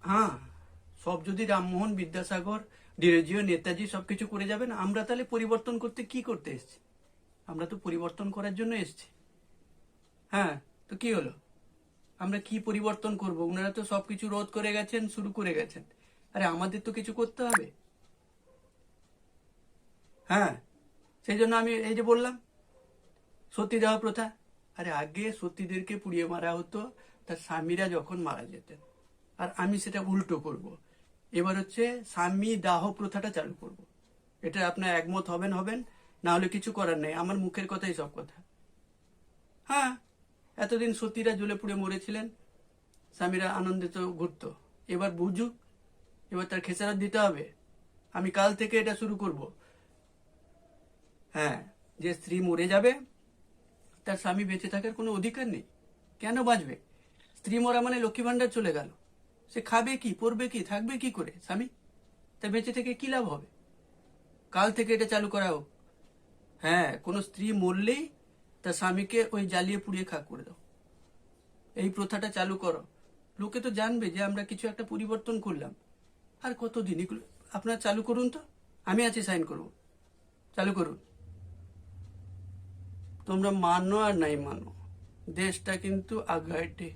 হ্যাঁ, সব যদি রামমোহন, বিদ্যাসাগর, ডিরোজিও, নেতাজি সবকিছু করে যাবেন, আমরা তাহলে পরিবর্তন করতে কি করতে এসেছি? আমরা তো পরিবর্তন করার জন্য এসেছি। হ্যাঁ, তো কি হলো? আমরা কি পরিবর্তন করব? ওনারা তো সবকিছু রোধ করে গেছেন, শুরু করে গেছেন। আরে আমাদের তো কিছু করতে হবে। হ্যাঁ, সেই জন্য আমি এই যে বললাম সতীদাহ প্রথা। আরে আগে সতীদেরকে পুড়িয়ে মারা হতো তার স্বামীরা যখন মারা যেতেন, আর আমি সেটা উল্টো করব। এবার হচ্ছে স্বামী দাহ প্রথাটা চালু করব। এটা আপনার একমত হবেন হবেন, না হলে কিছু করার নেই, আমার মুখের কথাই সব কথা। হ্যাঁ, এতদিন সতীরা জ্বলে পুড়ে মরেছিলেন, স্বামীরা আনন্দিত ঘুরতো। এবার বুঝুক, এবার তার খেসারত দিতে হবে। আমি কাল থেকে এটা শুরু করব। হ্যাঁ, যে স্ত্রী মরে যাবে তার স্বামী বেঁচে থাকার কোনো অধিকার নেই। কেন বাঁচবে? স্ত্রী মরা মানে লক্ষ্মী ভান্ডার চলে গেল। সে খাবে কি, পরবে কি, থাকবে কি করে স্বামী? তা বেঁচে থেকে কি লাভ হবে? কাল থেকে এটা চালু করা হোক। হ্যাঁ, কোনো স্ত্রী মরলেই তার স্বামীকে ওই জ্বালিয়ে পুড়িয়ে খাক করে দাও। এই প্রথাটা চালু করো। লোকে তো জানবে যে আমরা কিছু একটা পরিবর্তন করলাম। আর কতদিন এগুলো? আপনারা চালু করুন তো, আমি আছি, সাইন করব। চালু করুন। তোমরা মানো আর নাই মানো, দেশটা কিন্তু আগাইটে।